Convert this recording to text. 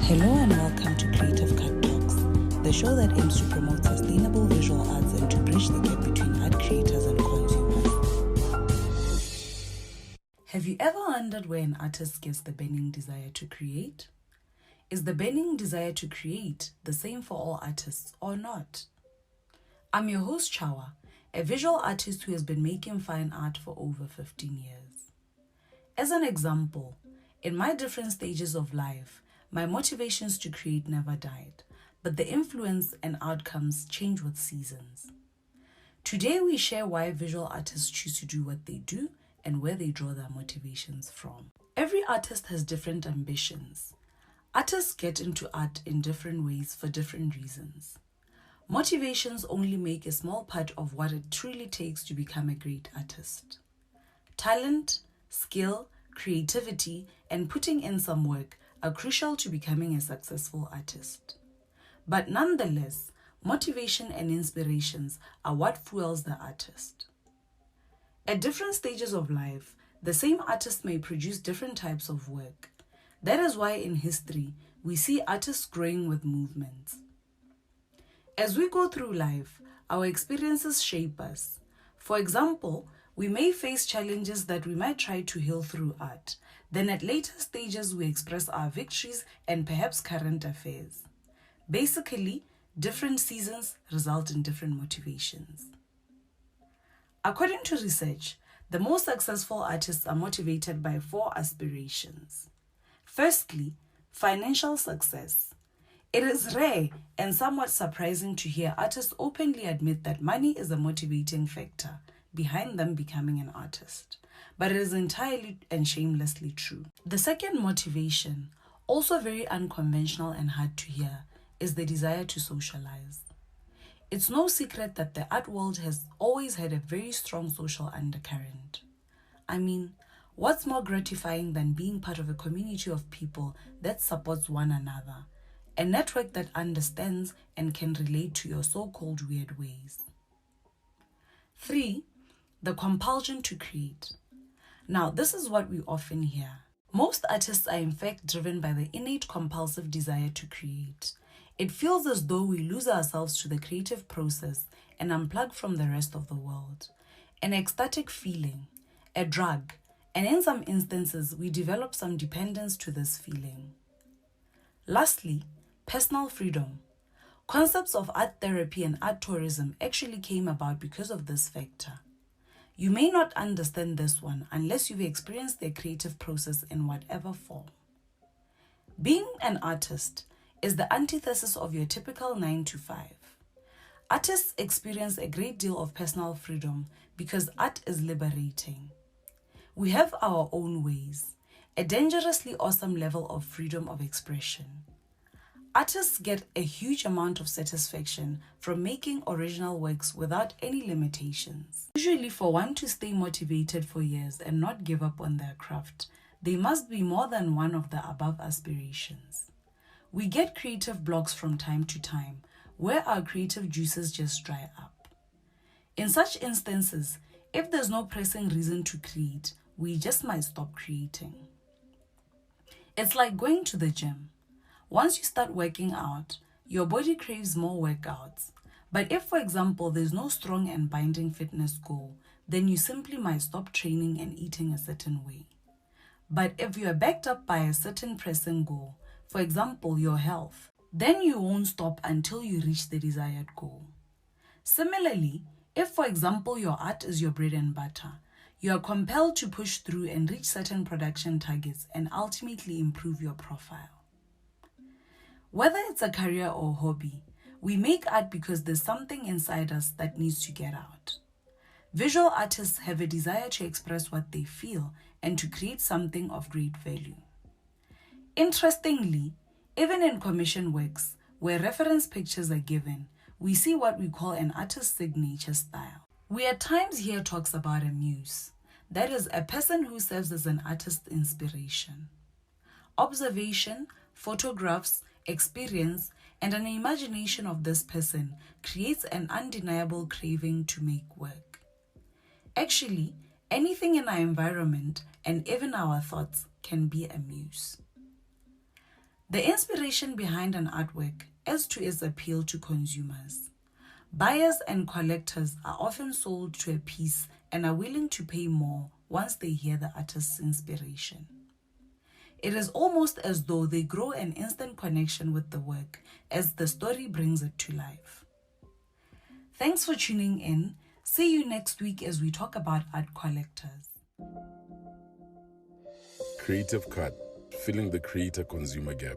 Hello and welcome to Creative Cut Talks, the show that aims to promote sustainable visual arts and to bridge the gap between art creators and consumers. Have you ever wondered where an artist gets the burning desire to create? Is the burning desire to create the same for all artists or not? I'm your host Chawa, a visual artist who has been making fine art for over 15 years. As an example, in my different stages of life, my motivations to create never died, but the influence and outcomes change with seasons. Today we share why visual artists choose to do what they do and where they draw their motivations from. Every artist has different ambitions. Artists get into art in different ways for different reasons. Motivations only make a small part of what it truly takes to become a great artist. Talent, skill, creativity, and putting in some work are crucial to becoming a successful artist. But nonetheless, motivation and inspirations are what fuels the artist. At different stages of life, the same artist may produce different types of work. That is why in history, we see artists growing with movements. As we go through life, our experiences shape us. For example, we may face challenges that we might try to heal through art. Then at later stages, we express our victories and perhaps current affairs. Basically, different seasons result in different motivations. According to research, the most successful artists are motivated by 4 aspirations. Firstly, financial success. It is rare and somewhat surprising to hear artists openly admit that money is a motivating factor behind them becoming an artist, but it is entirely and shamelessly true. The second motivation, also very unconventional and hard to hear, is the desire to socialize. It's no secret that the art world has always had a very strong social undercurrent. I mean, what's more gratifying than being part of a community of people that supports one another, a network that understands and can relate to your so-called weird ways? 3. The compulsion to create. Now, this is what we often hear. Most artists are in fact driven by the innate compulsive desire to create. It feels as though we lose ourselves to the creative process and unplug from the rest of the world. An ecstatic feeling, a drug, and in some instances, we develop some dependence to this feeling. Lastly, personal freedom. Concepts of art therapy and art tourism actually came about because of this factor. You may not understand this one unless you've experienced the creative process in whatever form. Being an artist is the antithesis of your typical 9 to 5. Artists experience a great deal of personal freedom because art is liberating. We have our own ways, a dangerously awesome level of freedom of expression. Artists get a huge amount of satisfaction from making original works without any limitations. Usually, for one to stay motivated for years and not give up on their craft, they must be more than one of the above aspirations. We get creative blocks from time to time, where our creative juices just dry up. In such instances, if there's no pressing reason to create, we just might stop creating. It's like going to the gym. Once you start working out, your body craves more workouts. But if, for example, there's no strong and binding fitness goal, then you simply might stop training and eating a certain way. But if you are backed up by a certain pressing goal, for example, your health, then you won't stop until you reach the desired goal. Similarly, if, for example, your art is your bread and butter, you are compelled to push through and reach certain production targets and ultimately improve your profile. Whether it's a career or hobby, we make art because there's something inside us that needs to get out. Visual artists have a desire to express what they feel and to create something of great value. Interestingly, even in commission works, where reference pictures are given, we see what we call an artist's signature style. We at times hear talks about a muse, that is, a person who serves as an artist's inspiration. Observation, photographs, experience, and an imagination of this person creates an undeniable craving to make work. Actually, anything in our environment and even our thoughts can be a muse. The inspiration behind an artwork is to its appeal to consumers. Buyers and collectors are often sold to a piece and are willing to pay more once they hear the artist's inspiration. It is almost as though they grow an instant connection with the work as the story brings it to life. Thanks for tuning in. See you next week as we talk about art collectors. Creative Cut, filling the creator-consumer gap.